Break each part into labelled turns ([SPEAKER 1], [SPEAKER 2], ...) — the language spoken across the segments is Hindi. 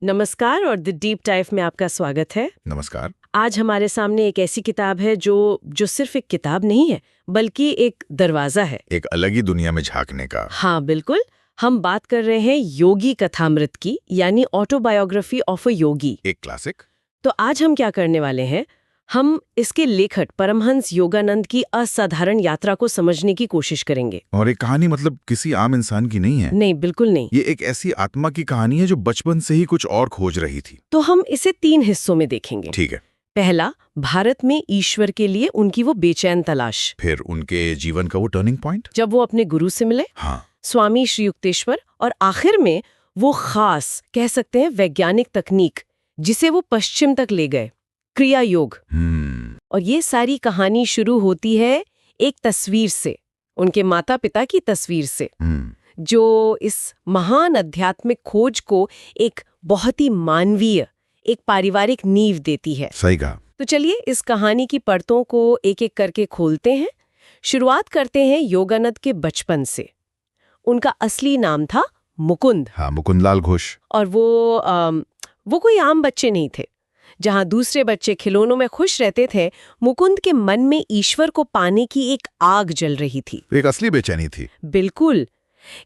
[SPEAKER 1] नमस्कार और द डीप डाइव में आपका स्वागत है।
[SPEAKER 2] नमस्कार।
[SPEAKER 1] आज हमारे सामने एक ऐसी किताब है जो सिर्फ एक किताब नहीं है बल्कि एक दरवाजा है,
[SPEAKER 2] एक अलग ही दुनिया में झांकने का।
[SPEAKER 1] हाँ बिल्कुल। हम बात कर रहे हैं योगी कथामृत की, यानी ऑटोबायोग्राफी ऑफ अ योगी।
[SPEAKER 2] एक क्लासिक।
[SPEAKER 1] तो आज हम क्या करने वाले हैं, हम इसके लेखक परमहंस योगानंद की असाधारण यात्रा को समझने की कोशिश करेंगे।
[SPEAKER 2] और एक कहानी मतलब किसी आम इंसान की नहीं है।
[SPEAKER 1] नहीं, बिल्कुल नहीं।
[SPEAKER 2] ये एक ऐसी आत्मा की कहानी है जो बचपन से ही कुछ और खोज रही थी।
[SPEAKER 1] तो हम इसे 3 हिस्सों में देखेंगे।
[SPEAKER 2] ठीक है।
[SPEAKER 1] पहला, भारत में ईश्वर के लिए उनकी वो बेचैन तलाश।
[SPEAKER 2] फिर उनके जीवन का वो टर्निंग पॉइंट,
[SPEAKER 1] जब वो अपने गुरु से मिले,
[SPEAKER 2] हाँ,
[SPEAKER 1] स्वामी श्री युक्तेश्वर, और आखिर में वो खास कह सकते हैं वैज्ञानिक तकनीक जिसे वो पश्चिम तक ले गए, क्रिया योग। और ये सारी कहानी शुरू होती है एक तस्वीर से, उनके माता पिता की तस्वीर से, जो इस महान आध्यात्मिक खोज को एक बहुत ही मानवीय, एक पारिवारिक नींव देती है।
[SPEAKER 2] सही कहा।
[SPEAKER 1] तो चलिए इस कहानी की परतों को एक एक करके खोलते हैं। शुरुआत करते हैं योगानंद के बचपन से। उनका असली नाम था मुकुंद।
[SPEAKER 2] हाँ, मुकुंदलाल घोष।
[SPEAKER 1] और वो कोई आम बच्चे नहीं थे। जहां दूसरे बच्चे खिलौनों में खुश रहते थे, मुकुंद के मन में ईश्वर को पाने की एक आग जल रही थी।
[SPEAKER 2] एक असली बेचैनी थी।
[SPEAKER 1] बिल्कुल।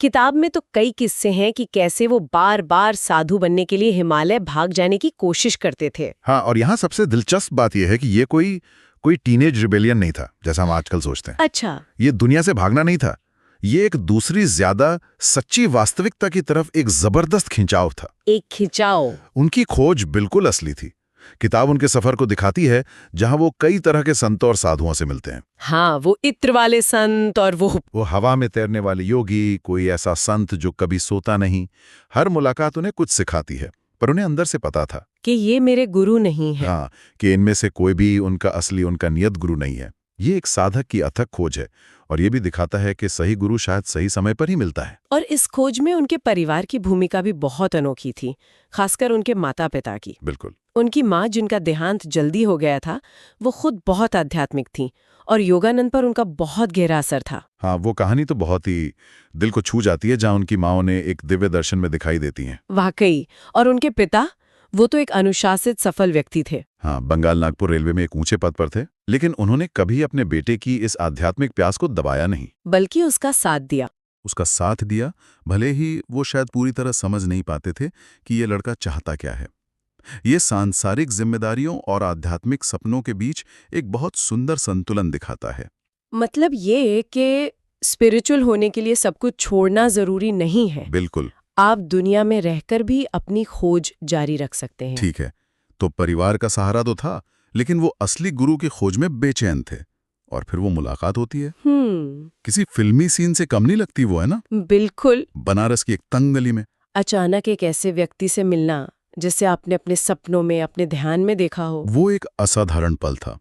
[SPEAKER 1] किताब में तो कई किस्से हैं कि कैसे वो बार बार साधु बनने के लिए हिमालय भाग जाने की कोशिश करते थे।
[SPEAKER 2] हाँ, और यहाँ सबसे दिलचस्प बात यह है कि ये कोई टीनेज रिबेलियन नहीं था जैसा हम आजकल सोचते हैं।
[SPEAKER 1] अच्छा।
[SPEAKER 2] ये दुनिया से भागना नहीं था, ये एक दूसरी ज्यादा सच्ची वास्तविकता की तरफ एक जबरदस्त खिंचाव था।
[SPEAKER 1] एक खिंचाव।
[SPEAKER 2] उनकी खोज बिल्कुल असली थी। किताब उनके सफर को दिखाती है जहां वो कई तरह के संतों और साधुओं से मिलते हैं।
[SPEAKER 1] हाँ, वो इत्र वाले संत और वो
[SPEAKER 2] हवा में तैरने वाले योगी, कोई ऐसा संत जो कभी सोता नहीं। हर मुलाकात उन्हें कुछ सिखाती है, पर उन्हें अंदर से पता था
[SPEAKER 1] कि ये मेरे गुरु नहीं है।
[SPEAKER 2] हाँ, कि इनमें से कोई भी उनका नियत गुरु नहीं है। ये एक साधक की अथक खोज है, और ये भी दिखाता है कि सही गुरु शायद सही समय पर ही मिलता है।
[SPEAKER 1] और इस खोज में उनके परिवार की भूमिका भी बहुत अनोखी थी, खासकर उनके माता पिता की।
[SPEAKER 2] बिल्कुल।
[SPEAKER 1] उनकी माँ, जिनका देहांत जल्दी हो गया था, वो खुद बहुत आध्यात्मिक थी और योगानंद पर उनका बहुत गहरा असर था।
[SPEAKER 2] हाँ, वो कहानी तो बहुत ही दिल को छू जाती है, जहाँ उनकी माँ उन्हें एक दिव्य दर्शन में दिखाई देती हैं।
[SPEAKER 1] वाकई। और उनके पिता, वो तो एक अनुशासित सफल व्यक्ति थे।
[SPEAKER 2] हाँ, बंगाल नागपुर रेलवे में एक ऊंचे पद पर थे, लेकिन उन्होंने कभी अपने बेटे की इस आध्यात्मिक प्यास को दबाया नहीं,
[SPEAKER 1] बल्कि उसका साथ दिया।
[SPEAKER 2] उसका साथ दिया। भले ही वो शायद पूरी तरह समझ नहीं पाते थे कि ये लड़का चाहता क्या है। ये सांसारिक जिम्मेदारियों और आध्यात्मिक सपनों के बीच एक बहुत सुंदर संतुलन दिखाता है।
[SPEAKER 1] मतलब ये कि स्पिरिचुअल होने के लिए सब कुछ छोड़ना जरूरी नहीं है।
[SPEAKER 2] बिल्कुल।
[SPEAKER 1] आप दुनिया में रहकर भी अपनी खोज जारी रख सकते हैं।
[SPEAKER 2] ठीक है, तो परिवार का सहारा तो था, लेकिन वो असली गुरु की खोज में बेचैन थे। और फिर वो मुलाकात होती है। किसी फिल्मी सीन से कम नहीं लगती वो, है ना?
[SPEAKER 1] बिल्कुल।
[SPEAKER 2] बनारस की एक तंग गली में
[SPEAKER 1] अचानक एक ऐसे व्यक्ति से मिलना जिसे आपने अपने सपनों में, अपने ध्यान में देखा हो।
[SPEAKER 2] वो एक असाधारण पल था।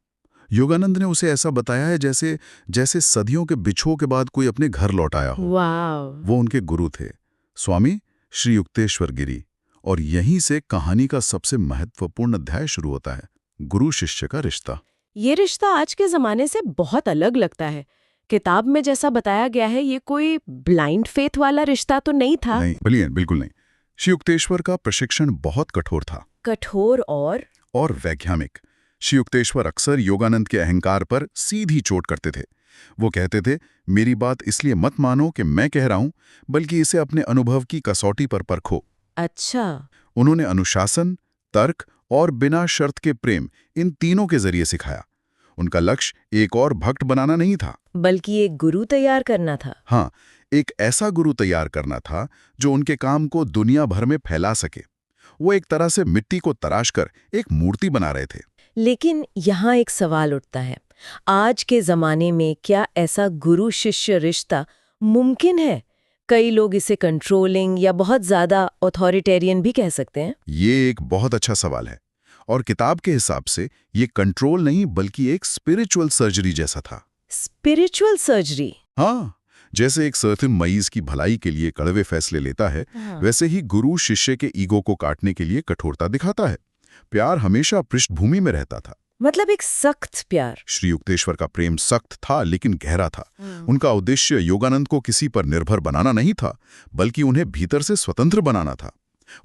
[SPEAKER 2] योगानंद ने उसे ऐसा बताया है जैसे सदियों के बिछोह के बाद कोई अपने घर लौट आया हो।
[SPEAKER 1] वाव।
[SPEAKER 2] वो उनके गुरु थे, स्वामी श्री युक्तेश्वर गिरी। और यहीं से कहानी का सबसे महत्वपूर्ण अध्याय शुरू होता है, गुरु शिष्य का रिश्ता।
[SPEAKER 1] ये रिश्ता आज के जमाने से बहुत अलग लगता है। किताब में जैसा बताया गया है, ये कोई ब्लाइंड फेथ वाला रिश्ता तो नहीं था।
[SPEAKER 2] नहीं, बिल्कुल नहीं। श्री युक्तेश्वर का प्रशिक्षण बहुत कठोर था।
[SPEAKER 1] कठोर और
[SPEAKER 2] वैज्ञानिक। श्री युक्तेश्वर अक्सर योगानंद के अहंकार पर सीधी चोट करते थे। वो कहते थे, मेरी बात इसलिए मत मानो कि मैं कह रहा हूं, बल्कि इसे अपने अनुभव की कसौटी पर परखो।
[SPEAKER 1] अच्छा।
[SPEAKER 2] उन्होंने अनुशासन, तर्क और बिना शर्त के प्रेम, इन तीनों के जरिए सिखाया। उनका लक्ष्य एक और भक्त बनाना नहीं था,
[SPEAKER 1] बल्कि एक गुरु तैयार करना था।
[SPEAKER 2] हाँ, एक ऐसा गुरु तैयार करना था जो उनके काम को दुनिया भर में फैला सके। वो एक तरह से मिट्टी को तराश कर एक मूर्ति बना रहे थे।
[SPEAKER 1] लेकिन यहाँ एक सवाल उठता है, आज के जमाने में क्या ऐसा गुरु शिष्य रिश्ता मुमकिन है? कई लोग इसे कंट्रोलिंग या बहुत ज्यादा ऑथोरिटेरियन भी कह सकते हैं।
[SPEAKER 2] ये एक बहुत अच्छा सवाल है, और किताब के हिसाब से ये कंट्रोल नहीं बल्कि एक स्पिरिचुअल सर्जरी जैसा था।
[SPEAKER 1] Spiritual surgery?
[SPEAKER 2] हाँ, जैसे एक सर्जन मरीज की भलाई के लिए कड़वे फैसले लेता है, वैसे ही गुरु शिष्य के ईगो को काटने के लिए कठोरता दिखाता है। प्यार हमेशा पृष्ठभूमि में रहता था।
[SPEAKER 1] मतलब एक सख्त प्यार।
[SPEAKER 2] श्री युक्तेश्वर का प्रेम सख्त था लेकिन गहरा था। उनका उद्देश्य योगानंद को किसी पर निर्भर बनाना नहीं था, बल्कि उन्हें भीतर से स्वतंत्र बनाना था।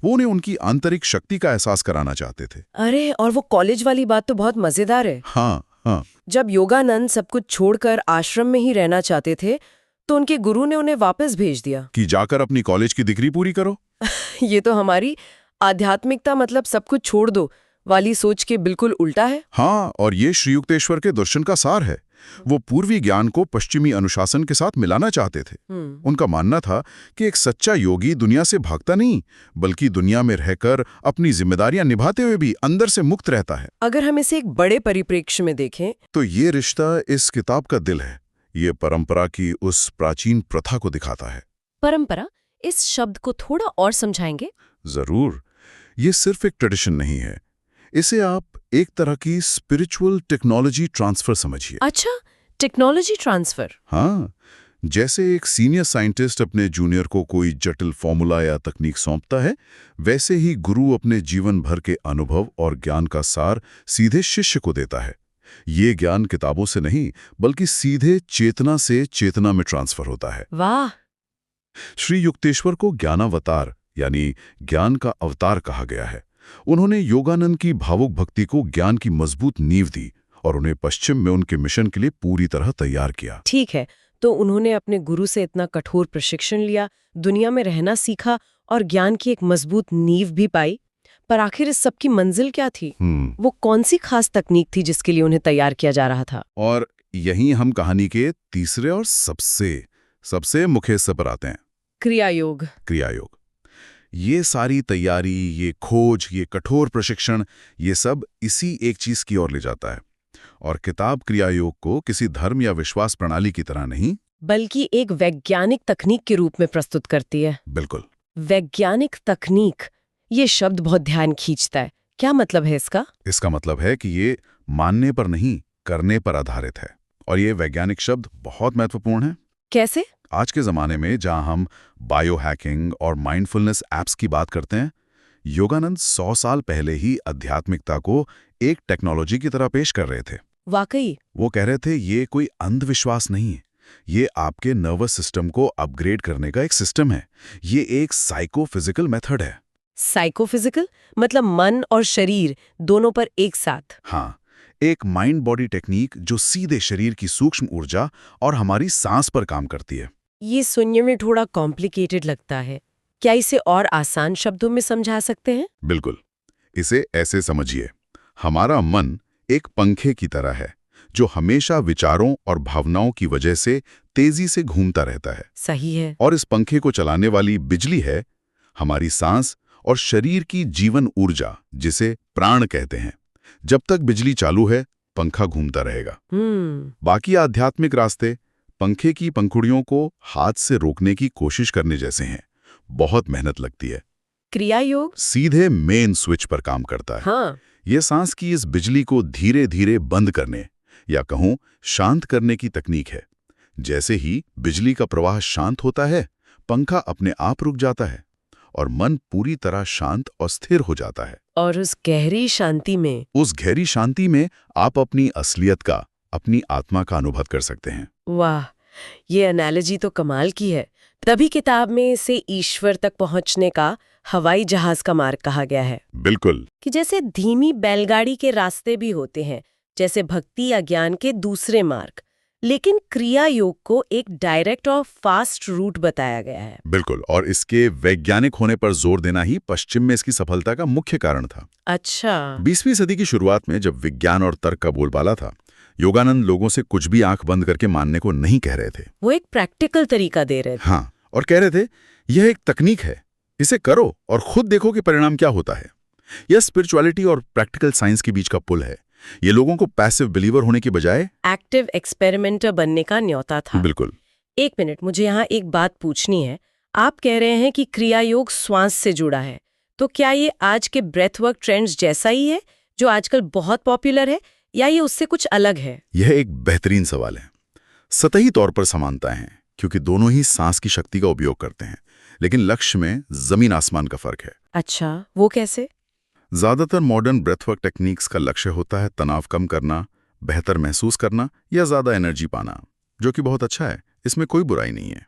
[SPEAKER 2] वो उन्हें उनकी आंतरिक शक्ति का एहसास कराना चाहते थे।
[SPEAKER 1] अरे, और वो कॉलेज वाली बात तो बहुत मजेदार है।
[SPEAKER 2] हाँ हाँ।
[SPEAKER 1] जब योगानंद सब कुछ छोड़कर आश्रम में ही रहना चाहते थे तो उनके गुरु ने उन्हें वापस भेज दिया
[SPEAKER 2] कि जाकर अपनी कॉलेज की डिग्री पूरी करो।
[SPEAKER 1] ये तो हमारी आध्यात्मिकता मतलब सब कुछ छोड़ दो वाली सोच के बिल्कुल उल्टा है।
[SPEAKER 2] हाँ, और ये श्री युक्तेश्वर के दर्शन का सार है। वो पूर्वी ज्ञान को पश्चिमी अनुशासन के साथ मिलाना चाहते थे। उनका मानना था कि एक सच्चा योगी दुनिया से भागता नहीं, बल्कि दुनिया में रहकर अपनी जिम्मेदारियां निभाते हुए भी अंदर से मुक्त रहता है।
[SPEAKER 1] अगर हम इसे एक बड़े परिप्रेक्ष्य में देखें
[SPEAKER 2] तो ये रिश्ता इस किताब का दिल है। ये परंपरा की उस प्राचीन प्रथा को दिखाता है।
[SPEAKER 1] परंपरा, इस शब्द को थोड़ा और समझाएंगे?
[SPEAKER 2] जरूर। ये सिर्फ एक ट्रेडिशन नहीं है, इसे आप एक तरह की स्पिरिचुअल टेक्नोलॉजी ट्रांसफर समझिए।
[SPEAKER 1] अच्छा, टेक्नोलॉजी ट्रांसफर।
[SPEAKER 2] हाँ, जैसे एक सीनियर साइंटिस्ट अपने जूनियर को कोई जटिल फॉर्मूला या तकनीक सौंपता है, वैसे ही गुरु अपने जीवन भर के अनुभव और ज्ञान का सार सीधे शिष्य को देता है। ये ज्ञान किताबों से नहीं, बल्कि सीधे चेतना से चेतना में ट्रांसफर होता है।
[SPEAKER 1] वाह!
[SPEAKER 2] श्री युक्तेश्वर को ज्ञानावतार यानी ज्ञान का अवतार कहा गया है। उन्होंने योगानंद की भावुक भक्ति को ज्ञान की मजबूत नींव दी और उन्हें पश्चिम में उनके मिशन के लिए पूरी तरह तैयार किया।
[SPEAKER 1] ठीक है, तो उन्होंने अपने गुरु से इतना कठोर प्रशिक्षण लिया, दुनिया में रहना सीखा और ज्ञान की एक मजबूत नींव भी पाई, पर आखिर इस सब की मंजिल क्या थी? वो कौन सी खास तकनीक थी जिसके लिए उन्हें तैयार किया जा रहा था?
[SPEAKER 2] और यहीं हम कहानी के तीसरे और सबसे मुख्य हिस्से पर आते हैं,
[SPEAKER 1] क्रियायोग।
[SPEAKER 2] क्रियायोग। ये सारी तैयारी, ये खोज, ये कठोर प्रशिक्षण, ये सब इसी एक चीज की ओर ले जाता है। और किताब क्रियायोग को किसी धर्म या विश्वास प्रणाली की तरह नहीं,
[SPEAKER 1] बल्कि एक वैज्ञानिक तकनीक के रूप में प्रस्तुत करती है।
[SPEAKER 2] बिल्कुल।
[SPEAKER 1] वैज्ञानिक तकनीक, ये शब्द बहुत ध्यान खींचता है। क्या मतलब है इसका?
[SPEAKER 2] इसका मतलब है कि ये मानने पर नहीं, करने पर आधारित है। और ये वैज्ञानिक शब्द बहुत महत्वपूर्ण है।
[SPEAKER 1] कैसे?
[SPEAKER 2] आज के ज़माने में जहां हम बायो हैकिंग और माइंडफुलनेस ऐप्स की बात करते हैं, योगानंद 100 साल पहले ही आध्यात्मिकता को एक टेक्नोलॉजी की तरह पेश कर रहे थे।
[SPEAKER 1] वाकई?
[SPEAKER 2] वो कह रहे थे ये कोई अंधविश्वास नहीं है, ये आपके नर्वस सिस्टम को अपग्रेड करने का एक सिस्टम है। ये एक साइकोफिजिकल मेथड है।
[SPEAKER 1] साइकोफिजिकल मतलब मन और शरीर दोनों पर एक साथ?
[SPEAKER 2] हाँ, एक माइंड बॉडी टेक्निक जो सीधे शरीर की सूक्ष्म ऊर्जा और हमारी सांस पर काम करती है।
[SPEAKER 1] ये सुनने में थोड़ा कॉम्प्लिकेटेड लगता है। क्या इसे और आसान शब्दों में समझा सकते हैं?
[SPEAKER 2] बिल्कुल। इसे ऐसे समझिए, हमारा मन एक पंखे की तरह है जो हमेशा विचारों और भावनाओं की वजह से तेजी से घूमता रहता है।
[SPEAKER 1] सही है।
[SPEAKER 2] और इस पंखे को चलाने वाली बिजली है हमारी सांस और शरीर की जीवन ऊर्जा, जिसे प्राण कहते हैं। जब तक बिजली चालू है, पंखा घूमता रहेगा। बाकी आध्यात्मिक रास्ते पंखे की पंखुड़ियों को हाथ से रोकने की कोशिश करने जैसे हैं। बहुत मेहनत लगती है।
[SPEAKER 1] क्रियायोग
[SPEAKER 2] सीधे मेन स्विच पर काम करता है।
[SPEAKER 1] हाँ।
[SPEAKER 2] ये सांस की इस बिजली को धीरे धीरे बंद करने या कहूं शांत करने की तकनीक है। जैसे ही बिजली का प्रवाह शांत होता है, पंखा अपने आप रुक जाता है और मन पूरी तरह शांत और स्थिर हो जाता है।
[SPEAKER 1] और उस गहरी शांति में
[SPEAKER 2] आप अपनी असलियत का, अपनी आत्मा का अनुभव कर सकते हैं।
[SPEAKER 1] वाह, ये एनालॉजी तो कमाल की है। तभी किताब में इसे ईश्वर तक पहुंचने का हवाई जहाज का मार्ग कहा गया है।
[SPEAKER 2] बिल्कुल।
[SPEAKER 1] कि जैसे धीमी बैलगाड़ी के रास्ते भी होते हैं, जैसे भक्ति या ज्ञान के दूसरे मार्ग, लेकिन क्रिया योग को एक डायरेक्ट और फास्ट रूट बताया गया है।
[SPEAKER 2] बिल्कुल, और इसके वैज्ञानिक होने पर जोर देना ही पश्चिम में इसकी सफलता का मुख्य कारण था।
[SPEAKER 1] अच्छा।
[SPEAKER 2] 20वीं सदी की शुरुआत में जब विज्ञान और तर्क का बोलबाला था, योगानंद लोगों से कुछ भी आंख बंद करके मानने को नहीं कह रहे थे।
[SPEAKER 1] वो एक प्रैक्टिकल तरीका दे रहे थे।
[SPEAKER 2] हाँ, और कह रहे थे यह एक तकनीक है, इसे करो और खुद देखो कि परिणाम क्या होता है। यह स्पिरिचुअलिटी और प्रैक्टिकल साइंस के बीच का पुल है। ये लोगों को पैसिव बिलीवर होने की बजाय
[SPEAKER 1] एक्टिव एक्सपेरिमेंटर बनने का न्योता था।
[SPEAKER 2] बिल्कुल।
[SPEAKER 1] एक मिनट, मुझे यहाँ एक बात पूछनी है। आप कह रहे हैं कि क्रिया योग श्वास से जुड़ा है, तो क्या ये आज के ब्रेथ वर्क ट्रेंड्स जैसा ही है जो आजकल बहुत पॉपुलर है, या ये उससे कुछ अलग है?
[SPEAKER 2] यह एक बेहतरीन सवाल है। सतही तौर पर समानताएं हैं, क्योंकि दोनों ही सांस की शक्ति का उपयोग करते हैं, लेकिन लक्ष्य में जमीन आसमान का फर्क है।
[SPEAKER 1] अच्छा, वो कैसे?
[SPEAKER 2] ज्यादातर मॉडर्न ब्रेथवर्क टेक्निक्स का लक्ष्य होता है तनाव कम करना, बेहतर महसूस करना या ज्यादा एनर्जी पाना, जो कि बहुत अच्छा है, इसमें कोई बुराई नहीं है।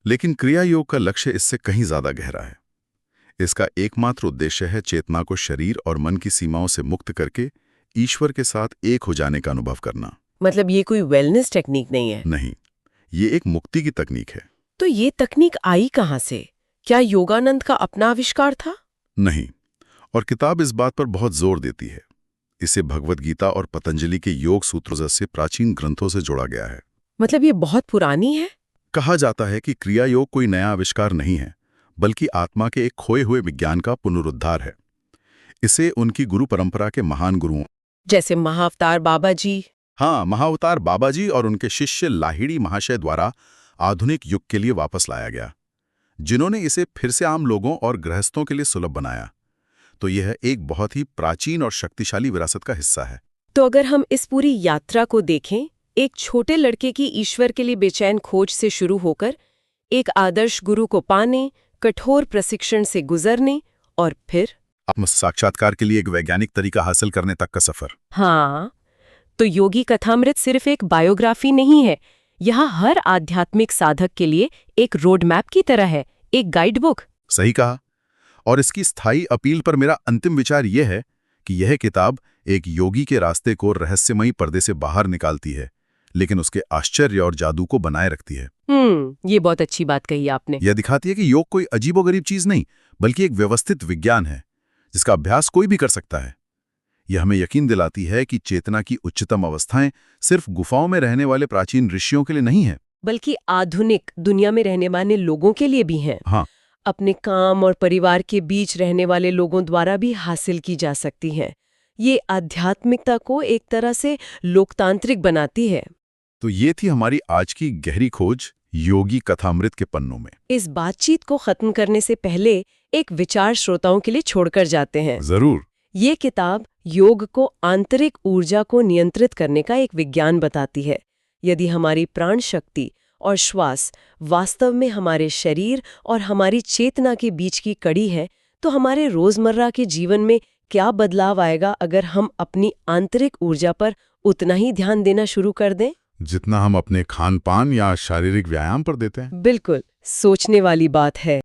[SPEAKER 2] लेकिन क्रिया योग का लक्ष्य इससे कहीं ज्यादा गहरा है। इसका एकमात्र उद्देश्य है चेतना को शरीर और मन की सीमाओं से मुक्त करके ईश्वर के साथ एक हो जाने का अनुभव करना।
[SPEAKER 1] मतलब ये कोई वेलनेस टेक्निक नहीं है?
[SPEAKER 2] नहीं, ये एक मुक्ति की तकनीक है।
[SPEAKER 1] तो ये तकनीक आई कहाँ से? क्या योगानंद का अपना आविष्कार था?
[SPEAKER 2] नहीं, और किताब इस बात पर बहुत जोर देती है। इसे भगवद गीता और पतंजलि के योग सूत्रों जैसे प्राचीन ग्रंथों से जोड़ा गया है।
[SPEAKER 1] मतलब ये बहुत पुरानी है?
[SPEAKER 2] कहा जाता है कि क्रिया योग कोई नया आविष्कार नहीं है, बल्कि आत्मा के एक खोए हुए विज्ञान का पुनरुद्धार है। इसे उनकी गुरु परंपरा के महान गुरुओं,
[SPEAKER 1] जैसे महाअवतार बाबा जी।
[SPEAKER 2] हाँ, महाअवतार बाबा जी और उनके शिष्य लाहिड़ी महाशय द्वारा आधुनिक युग के लिए वापस लाया गया, जिन्होंने इसे फिर से आम लोगों और गृहस्थों के लिए सुलभ बनाया। तो यह एक बहुत ही प्राचीन और शक्तिशाली विरासत का हिस्सा है।
[SPEAKER 1] तो अगर हम इस पूरी यात्रा को देखें, एक छोटे लड़के की ईश्वर के लिए बेचैन खोज से शुरू होकर एक आदर्श गुरु को पाने, कठोर प्रशिक्षण से गुजरने और फिर
[SPEAKER 2] आत्म साक्षात्कार के लिए एक वैज्ञानिक तरीका हासिल करने तक का सफर।
[SPEAKER 1] हाँ, तो योगी कथामृत सिर्फ एक बायोग्राफी नहीं है, यह हर आध्यात्मिक साधक के लिए एक रोड मैप की तरह है, एक गाइड बुक।
[SPEAKER 2] सही कहा। और इसकी स्थायी अपील पर मेरा अंतिम विचार यह है कि यह किताब एक योगी के रास्ते को रहस्यमयी पर्दे से बाहर निकालती है, लेकिन उसके आश्चर्य और जादू को बनाए रखती है।
[SPEAKER 1] ये बहुत अच्छी बात कही आपने।
[SPEAKER 2] यह दिखाती है कि योग कोई अजीबोगरीब चीज नहीं, बल्कि एक व्यवस्थित विज्ञान है जिसका अभ्यास कोई भी कर सकता है। यह हमें यकीन दिलाती है कि चेतना की उच्चतम अवस्थाएं सिर्फ गुफाओं में रहने वाले प्राचीन ऋषियों के लिए नहीं है,
[SPEAKER 1] बल्कि आधुनिक दुनिया में रहने वाले लोगों के लिए भी हैं।
[SPEAKER 2] हाँ,
[SPEAKER 1] अपने काम और परिवार के बीच रहने वाले लोगों द्वारा भी हासिल की जा सकती हैं। ये आध्यात्मिकता को एक तरह से लोकतांत्रिक बनाती है।
[SPEAKER 2] तो ये थी हमारी आज की गहरी खोज योगी कथामृत के पन्नों में।
[SPEAKER 1] इस बातचीत को खत्म करने से पहले एक विचार श्रोताओं के लिए छोड़कर जाते हैं।
[SPEAKER 2] जरूर।
[SPEAKER 1] ये किताब योग को आंतरिक ऊर्जा को नियंत्रित करने का एक विज्ञान बताती है। यदि हमारी प्राण शक्ति और श्वास वास्तव में हमारे शरीर और हमारी चेतना के बीच की कड़ी है, तो हमारे रोजमर्रा के जीवन में क्या बदलाव आएगा अगर हम अपनी आंतरिक ऊर्जा पर उतना ही ध्यान देना शुरू कर दें
[SPEAKER 2] जितना हम अपने खान पान या शारीरिक व्यायाम पर देते हैं।
[SPEAKER 1] बिल्कुल, सोचने वाली बात है।